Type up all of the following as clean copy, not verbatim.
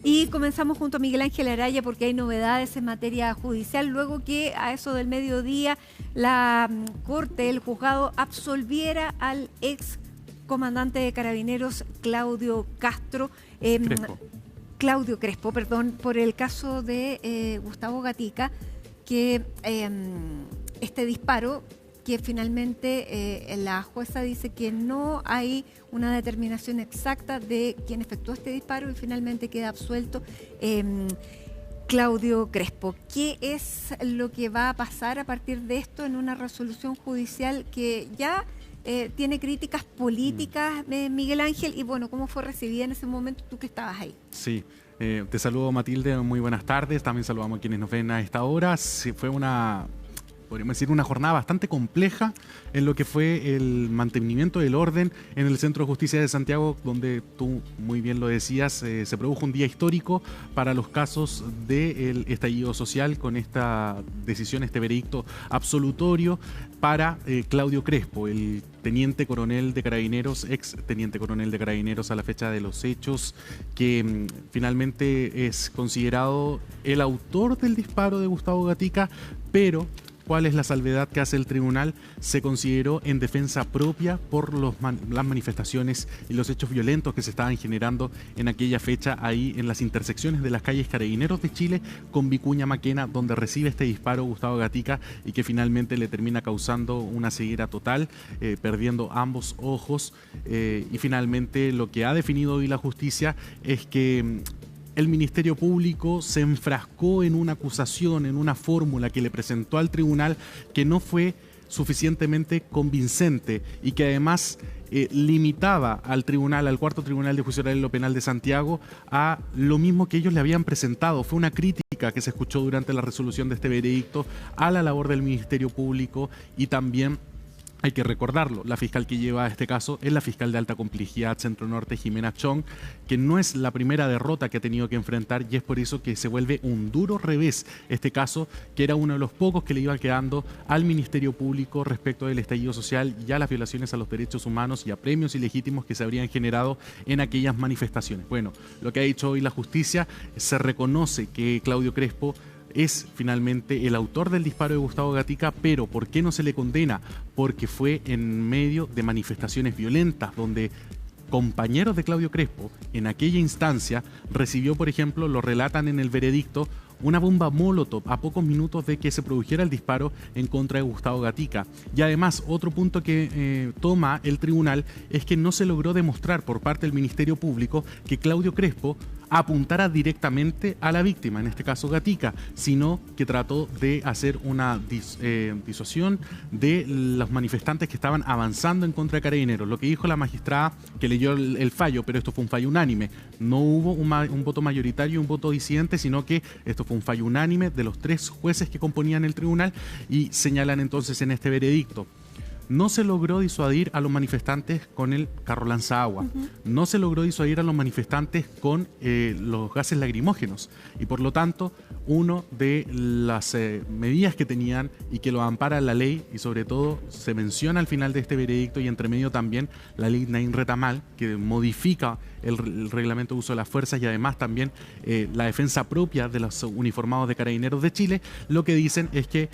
Y comenzamos junto a Miguel Ángel Araya porque hay novedades en materia judicial, luego que a eso del mediodía la Corte, el juzgado, absolviera al ex comandante de Carabineros Claudio Crespo, perdón, por el caso de Gustavo Gatica, que este disparo, que finalmente la jueza dice que no hay una determinación exacta de quién efectuó este disparo y finalmente queda absuelto Claudio Crespo. ¿Qué es lo que va a pasar a partir de esto en una resolución judicial que ya tiene críticas políticas, Miguel Ángel? Y bueno, ¿cómo fue recibida en ese momento tú que estabas ahí? Sí, te saludo, Matilde, muy buenas tardes. También saludamos a quienes nos ven a esta hora. Sí, fue podríamos decir, una jornada bastante compleja en lo que fue el mantenimiento del orden en el Centro de Justicia de Santiago, donde tú muy bien lo decías, se produjo un día histórico para los casos del estallido social con esta decisión, este veredicto absolutorio para Claudio Crespo, el teniente coronel de Carabineros, ex teniente coronel de Carabineros a la fecha de los hechos, que finalmente es considerado el autor del disparo de Gustavo Gatica, pero ¿cuál es la salvedad que hace el tribunal? Se consideró en defensa propia por las manifestaciones y los hechos violentos que se estaban generando en aquella fecha ahí en las intersecciones de las calles Carabineros de Chile con Vicuña Maquena, donde recibe este disparo Gustavo Gatica y que finalmente le termina causando una ceguera total, perdiendo ambos ojos. Y finalmente lo que ha definido hoy la justicia es que el Ministerio Público se enfrascó en una acusación, en una fórmula que le presentó al tribunal que no fue suficientemente convincente y que además limitaba al tribunal, al cuarto tribunal de juicio oral y lo penal de Santiago, a lo mismo que ellos le habían presentado. Fue una crítica que se escuchó durante la resolución de este veredicto a la labor del Ministerio Público y también, hay que recordarlo, la fiscal que lleva este caso es la fiscal de alta complejidad Centro Norte, Jimena Chong, que no es la primera derrota que ha tenido que enfrentar y es por eso que se vuelve un duro revés este caso, que era uno de los pocos que le iba quedando al Ministerio Público respecto del estallido social y a las violaciones a los derechos humanos y a premios ilegítimos que se habrían generado en aquellas manifestaciones. Bueno, lo que ha dicho hoy la justicia, se reconoce que Claudio Crespo es finalmente el autor del disparo de Gustavo Gatica, pero ¿por qué no se le condena? Porque fue en medio de manifestaciones violentas donde compañeros de Claudio Crespo en aquella instancia recibió, por ejemplo, lo relatan en el veredicto, una bomba Molotov a pocos minutos de que se produjera el disparo en contra de Gustavo Gatica. Y además, otro punto que toma el tribunal es que no se logró demostrar por parte del Ministerio Público que Claudio Crespo apuntara directamente a la víctima, en este caso Gatica, sino que trató de hacer una disuasión de los manifestantes que estaban avanzando en contra de Carabineros. Lo que dijo la magistrada que leyó el fallo, pero esto fue un fallo unánime, no hubo un voto mayoritario y un voto disidente, sino que esto fue un fallo unánime de los 3 jueces que componían el tribunal y señalan entonces en este veredicto: no se logró disuadir a los manifestantes con el carro lanzaagua, no se logró disuadir a los manifestantes con los gases lacrimógenos y por lo tanto uno de las medidas que tenían y que lo ampara la ley, y sobre todo se menciona al final de este veredicto y entre medio también la ley Nain Retamal, que modifica el reglamento de uso de las fuerzas y además también la defensa propia de los uniformados de Carabineros de Chile, lo que dicen es que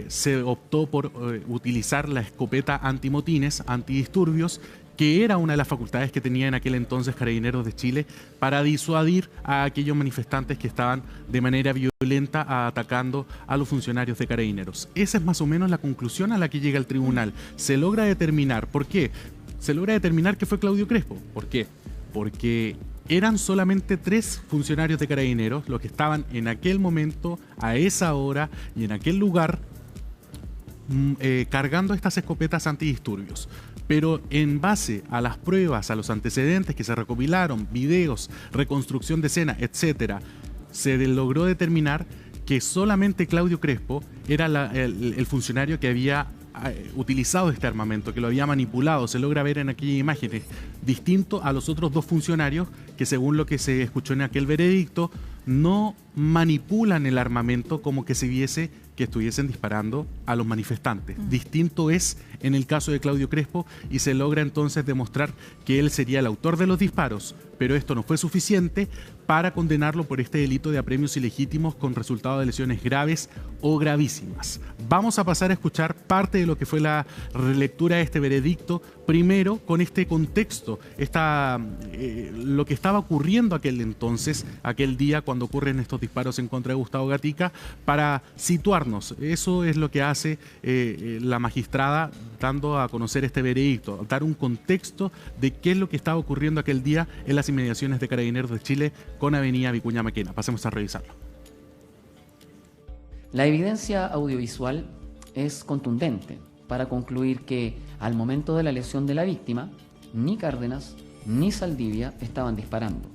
se optó por utilizar la escopeta antimotines, antidisturbios, que era una de las facultades que tenía en aquel entonces Carabineros de Chile para disuadir a aquellos manifestantes que estaban de manera violenta atacando a los funcionarios de Carabineros. Esa es más o menos la conclusión a la que llega el tribunal. Se logra determinar, ¿por qué? Se logra determinar que fue Claudio Crespo. ¿Por qué? Porque eran solamente 3 funcionarios de Carabineros los que estaban en aquel momento, a esa hora y en aquel lugar cargando estas escopetas antidisturbios. Pero en base a las pruebas, a los antecedentes que se recopilaron, videos, reconstrucción de escena, etcétera, se logró determinar que solamente Claudio Crespo era el funcionario que había utilizado este armamento, que lo había manipulado. Se logra ver en aquellas imágenes, distinto a los otros 2 funcionarios que, según lo que se escuchó en aquel veredicto, no manipulan el armamento como que se viese que estuviesen disparando a los manifestantes. Distinto es en el caso de Claudio Crespo y se logra entonces demostrar que él sería el autor de los disparos, pero esto no fue suficiente para condenarlo por este delito de apremios ilegítimos con resultado de lesiones graves o gravísimas. Vamos a pasar a escuchar parte de lo que fue la relectura de este veredicto, primero con este contexto, lo que estaba ocurriendo aquel día cuando ocurren estos disparos en contra de Gustavo Gatica, para situarnos. Eso es lo que hace la magistrada, dando a conocer este veredicto, dar un contexto de qué es lo que estaba ocurriendo aquel día en las inmediaciones de Carabineros de Chile con Avenida Vicuña Maquena. Pasemos a revisarlo. La evidencia audiovisual es contundente para concluir que al momento de la lesión de la víctima, ni Cárdenas ni Saldivia estaban disparando,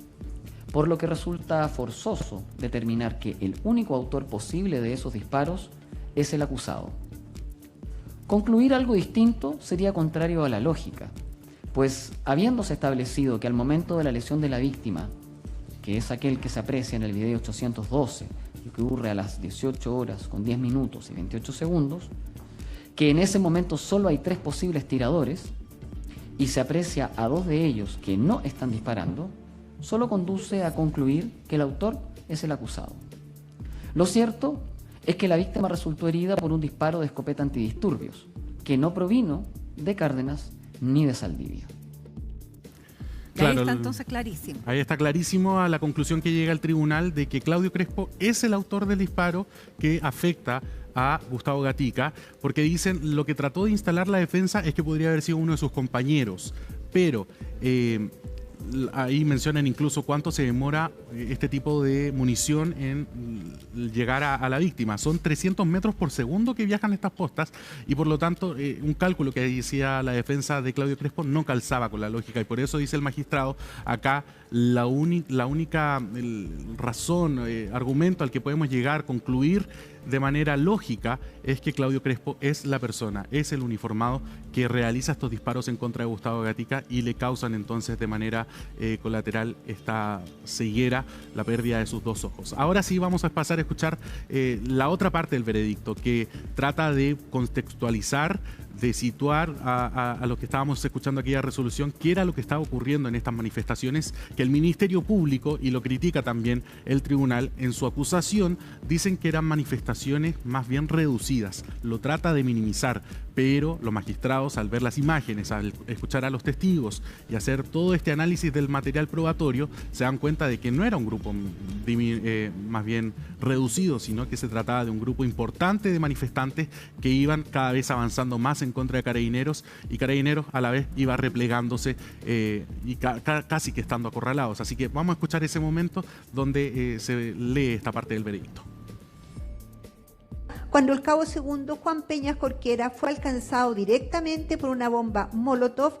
por lo que resulta forzoso determinar que el único autor posible de esos disparos es el acusado. Concluir algo distinto sería contrario a la lógica, pues habiéndose establecido que al momento de la lesión de la víctima, que es aquel que se aprecia en el video 812 y que ocurre a las 18 horas con 10 minutos y 28 segundos, que en ese momento solo hay 3 posibles tiradores y se aprecia a 2 de ellos que no están disparando, solo conduce a concluir que el autor es el acusado. Lo cierto es que la víctima resultó herida por un disparo de escopeta antidisturbios, que no provino de Cárdenas ni de Saldivia. Claro, ahí está entonces clarísimo. Ahí está clarísimo a la conclusión que llega el tribunal de que Claudio Crespo es el autor del disparo que afecta a Gustavo Gatica, porque dicen lo que trató de instalar la defensa es que podría haber sido uno de sus compañeros, pero ahí mencionan incluso cuánto se demora este tipo de munición en llegar a la víctima. Son 300 metros por segundo que viajan estas postas y por lo tanto un cálculo que decía la defensa de Claudio Crespo no calzaba con la lógica y por eso dice el magistrado acá la única razón, argumento al que podemos llegar, concluir de manera lógica es que Claudio Crespo es la persona, es el uniformado que realiza estos disparos en contra de Gustavo Gatica y le causan entonces de manera colateral esta ceguera, la pérdida de sus 2 ojos. Ahora sí vamos a pasar a escuchar la otra parte del veredicto que trata de contextualizar, de situar a lo que estábamos escuchando aquella resolución, qué era lo que estaba ocurriendo en estas manifestaciones, que el Ministerio Público, y lo critica también el tribunal en su acusación, dicen que eran manifestaciones más bien reducidas, lo trata de minimizar, pero los magistrados al ver las imágenes, al escuchar a los testigos y hacer todo este análisis del material probatorio, se dan cuenta de que no era un grupo más bien reducido, sino que se trataba de un grupo importante de manifestantes que iban cada vez avanzando más en contra de Carabineros y Carabineros a la vez iba replegándose y casi que estando acorralados. Así que vamos a escuchar ese momento donde se lee esta parte del veredicto. Cuando el cabo segundo Juan Peña Jorquera fue alcanzado directamente por una bomba Molotov,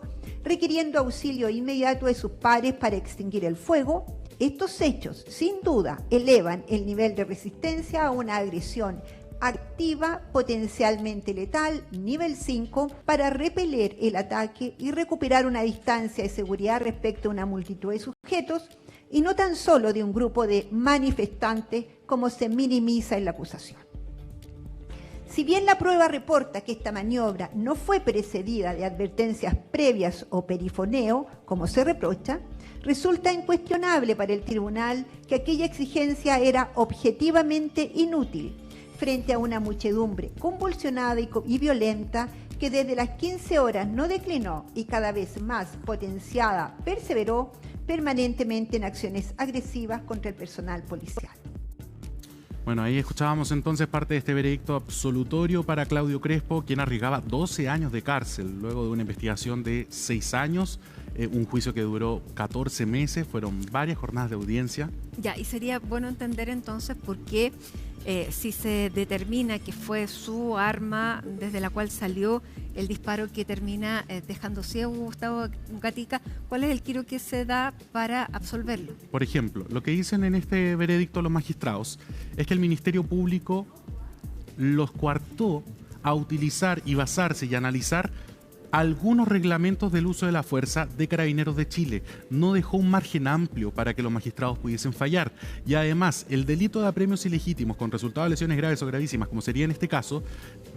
requiriendo auxilio inmediato de sus pares para extinguir el fuego, estos hechos, sin duda, elevan el nivel de resistencia a una agresión activa, potencialmente letal, nivel 5, para repeler el ataque y recuperar una distancia de seguridad respecto a una multitud de sujetos, y no tan solo de un grupo de manifestantes como se minimiza en la acusación. Si bien la prueba reporta que esta maniobra no fue precedida de advertencias previas o perifoneo, como se reprocha, resulta incuestionable para el tribunal que aquella exigencia era objetivamente inútil frente a una muchedumbre convulsionada y violenta que desde las 15 horas no declinó y cada vez más potenciada perseveró permanentemente en acciones agresivas contra el personal policial. Bueno, ahí escuchábamos entonces parte de este veredicto absolutorio para Claudio Crespo, quien arriesgaba 12 años de cárcel luego de una investigación de 6 años, un juicio que duró 14 meses, fueron varias jornadas de audiencia. Ya, y sería bueno entender entonces por qué, si se determina que fue su arma desde la cual salió el disparo que termina dejando ciego a Gustavo Gatica, ¿cuál es el giro que se da para absolverlo? Por ejemplo, lo que dicen en este veredicto los magistrados es que el Ministerio Público los coartó a utilizar y basarse y analizar algunos reglamentos del uso de la fuerza de Carabineros de Chile. No dejó un margen amplio para que los magistrados pudiesen fallar. Y además, el delito de apremios ilegítimos con resultado de lesiones graves o gravísimas, como sería en este caso,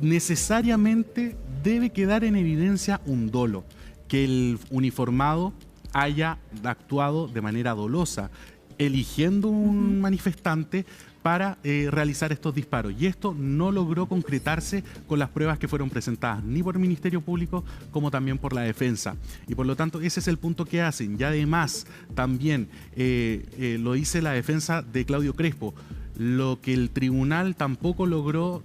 necesariamente debe quedar en evidencia un dolo, que el uniformado haya actuado de manera dolosa, eligiendo un manifestante para realizar estos disparos. Y esto no logró concretarse con las pruebas que fueron presentadas ni por el Ministerio Público como también por la defensa. Y por lo tanto ese es el punto que hacen. Y además también lo dice la defensa de Claudio Crespo. Lo que el tribunal tampoco logró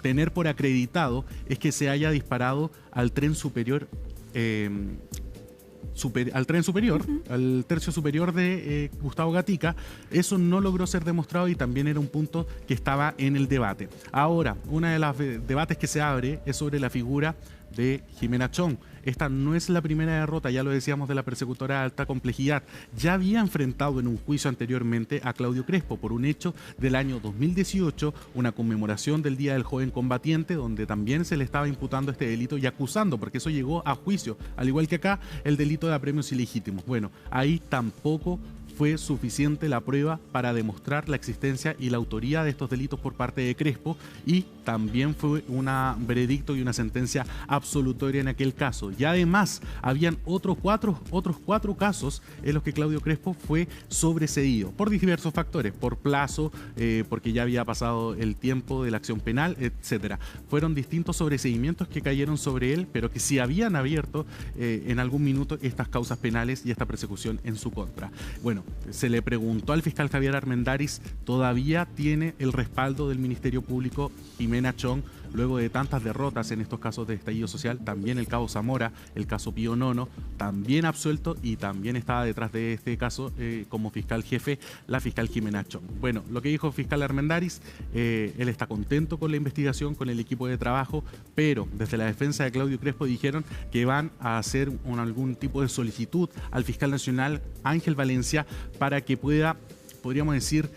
tener por acreditado es que se haya disparado al tren superior, al tercio superior de Gustavo Gatica. Eso no logró ser demostrado y también era un punto que estaba en el debate. Ahora, uno de los debates que se abre es sobre la figura de Jimena Chong. Esta no es la primera derrota, ya lo decíamos, de la persecutora de alta complejidad. Ya había enfrentado en un juicio anteriormente a Claudio Crespo por un hecho del año 2018, una conmemoración del Día del Joven Combatiente, donde también se le estaba imputando este delito y acusando, porque eso llegó a juicio, al igual que acá, el delito de apremios ilegítimos. Bueno, ahí tampoco fue suficiente la prueba para demostrar la existencia y la autoría de estos delitos por parte de Crespo, y también fue un veredicto y una sentencia absolutoria en aquel caso. Y además habían otros cuatro casos en los que Claudio Crespo fue sobreseído por diversos factores, por plazo, porque ya había pasado el tiempo de la acción penal, etcétera. Fueron distintos sobreseimientos que cayeron sobre él, pero que sí habían abierto en algún minuto estas causas penales y esta persecución en su contra. Bueno, se le preguntó al fiscal Javier Armendáriz, todavía tiene el respaldo del Ministerio Público Jimena Chong luego de tantas derrotas en estos casos de estallido social. También el caso Zamora, el caso Pío Nono, también absuelto, y también estaba detrás de este caso como fiscal jefe la fiscal Jimena Chong. Bueno, lo que dijo el fiscal Armendáriz, él está contento con la investigación, con el equipo de trabajo, pero desde la defensa de Claudio Crespo dijeron que van a hacer algún tipo de solicitud al fiscal nacional Ángel Valencia para que pueda, podríamos decir,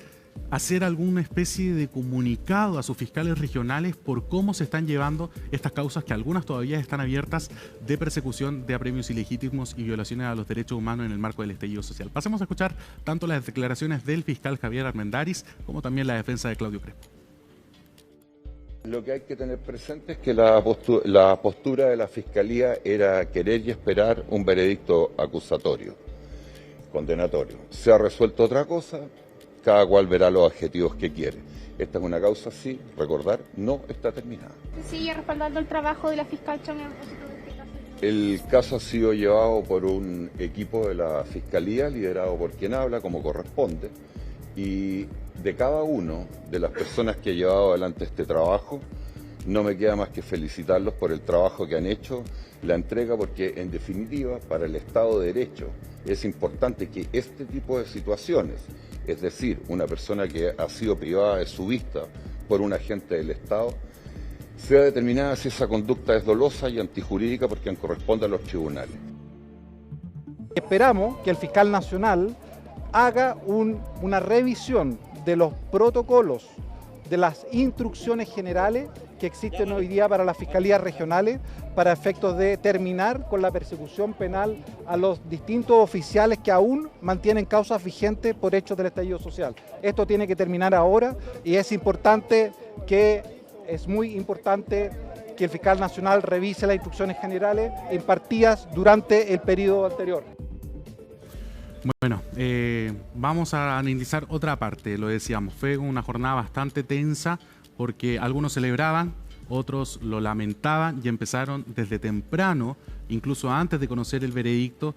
hacer alguna especie de comunicado a sus fiscales regionales por cómo se están llevando estas causas, que algunas todavía están abiertas, de persecución de apremios ilegítimos y violaciones a los derechos humanos en el marco del estallido social. Pasemos a escuchar tanto las declaraciones del fiscal Javier Armendáriz como también la defensa de Claudio Crespo. Lo que hay que tener presente es que la postura de la Fiscalía era querer y esperar un veredicto acusatorio, condenatorio. Se ha resuelto otra cosa, cada cual verá los adjetivos que quiere. Esta es una causa, sí, recordar, no está terminada. ¿Sigue respaldando el trabajo de la fiscal Chong en propósito de este caso? El caso ha sido llevado por un equipo de la Fiscalía, liderado por quien habla, como corresponde, y de cada uno de las personas que ha llevado adelante este trabajo, no me queda más que felicitarlos por el trabajo que han hecho, la entrega, porque en definitiva, para el Estado de Derecho, es importante que este tipo de situaciones, es decir, una persona que ha sido privada de su vista por un agente del Estado, sea determinada si esa conducta es dolosa y antijurídica, porque corresponde a los tribunales. Esperamos que el fiscal nacional haga una revisión de los protocolos, de las instrucciones generales que existen hoy día para las fiscalías regionales para efectos de terminar con la persecución penal a los distintos oficiales que aún mantienen causas vigentes por hechos del estallido social. Esto tiene que terminar ahora y es muy importante que el fiscal nacional revise las instrucciones generales impartidas durante el periodo anterior. Bueno, vamos a analizar otra parte, lo decíamos, fue una jornada bastante tensa porque algunos celebraban, otros lo lamentaban y empezaron desde temprano, incluso antes de conocer el veredicto,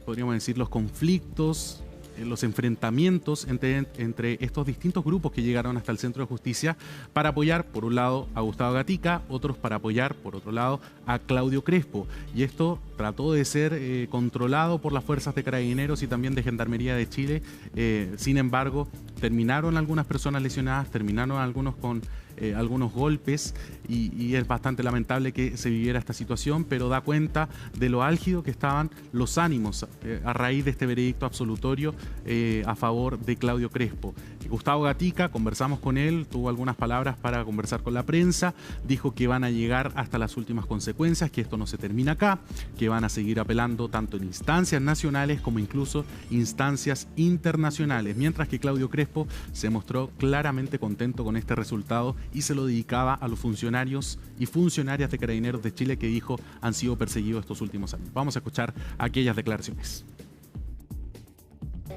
podríamos decir, los conflictos, los enfrentamientos entre estos distintos grupos que llegaron hasta el Centro de Justicia para apoyar, por un lado, a Gustavo Gatica, otros para apoyar, por otro lado, a Claudio Crespo. Y esto trató de ser controlado por las fuerzas de Carabineros y también de Gendarmería de Chile. Sin embargo, terminaron algunas personas lesionadas, terminaron algunos con algunos golpes y es bastante lamentable que se viviera esta situación, pero da cuenta de lo álgido que estaban los ánimos a raíz de este veredicto absolutorio a favor de Claudio Crespo. Gustavo Gatica, conversamos con él, tuvo algunas palabras para conversar con la prensa, dijo que van a llegar hasta las últimas consecuencias, que esto no se termina acá, que van a seguir apelando tanto en instancias nacionales como incluso instancias internacionales, mientras que Claudio Crespo se mostró claramente contento con este resultado y se lo dedicaba a los funcionarios y funcionarias de Carabineros de Chile que dijo han sido perseguidos estos últimos años. Vamos a escuchar aquellas declaraciones.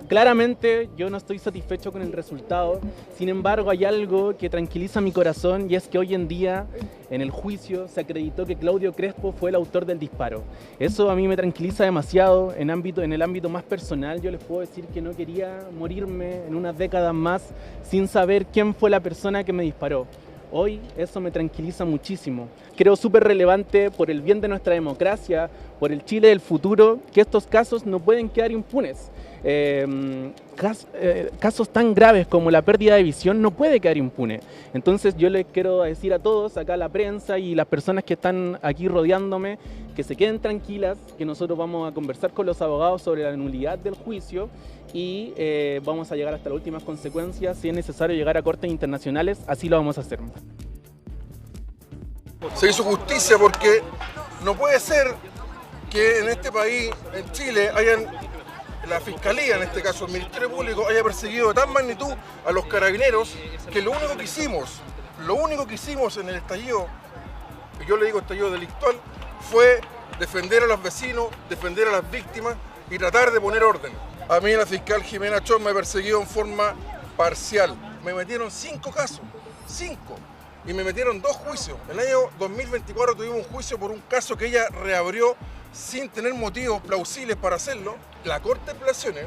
Claramente yo no estoy satisfecho con el resultado, sin embargo hay algo que tranquiliza mi corazón y es que hoy en día en el juicio se acreditó que Claudio Crespo fue el autor del disparo. Eso a mí me tranquiliza demasiado. En el ámbito más personal yo les puedo decir que no quería morirme en unas décadas más sin saber quién fue la persona que me disparó. Hoy eso me tranquiliza muchísimo. Creo súper relevante por el bien de nuestra democracia, por el Chile del futuro, que estos casos no pueden quedar impunes. Casos tan graves como la pérdida de visión no puede quedar impune. Entonces yo les quiero decir a todos, acá a la prensa y las personas que están aquí rodeándome, que se queden tranquilas, que nosotros vamos a conversar con los abogados sobre la nulidad del juicio y vamos a llegar hasta las últimas consecuencias. Si es necesario llegar a cortes internacionales, así lo vamos a hacer. Se hizo justicia porque no puede ser que en este país, en Chile, la Fiscalía, en este caso el Ministerio Público, haya perseguido de tal magnitud a los carabineros que lo único que hicimos en el estallido, yo le digo estallido delictual, fue defender a los vecinos, defender a las víctimas y tratar de poner orden. A mí la fiscal Jimena Chong me persiguió en forma parcial. Me metieron 5 casos, 5, y me metieron 2 juicios. En el año 2024 tuvimos un juicio por un caso que ella reabrió sin tener motivos plausibles para hacerlo. La Corte de Apelaciones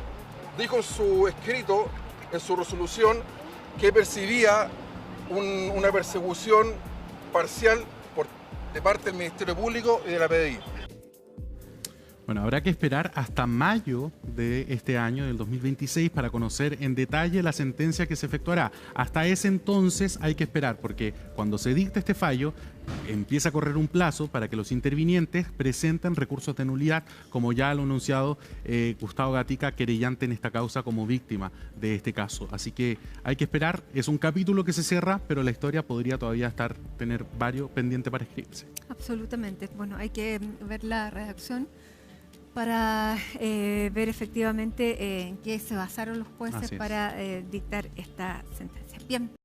dijo en su escrito, en su resolución, que percibía una persecución parcial de parte del Ministerio Público y de la PDI. Bueno, habrá que esperar hasta mayo de este año, del 2026, para conocer en detalle la sentencia que se efectuará. Hasta ese entonces hay que esperar, porque cuando se dicte este fallo, empieza a correr un plazo para que los intervinientes presenten recursos de nulidad, como ya lo ha anunciado Gustavo Gatica, querellante en esta causa como víctima de este caso. Así que hay que esperar, es un capítulo que se cierra, pero la historia podría todavía tener varios pendientes para escribirse. Absolutamente. Bueno, hay que ver la redacción para ver efectivamente en qué se basaron los jueces para dictar esta sentencia. Bien.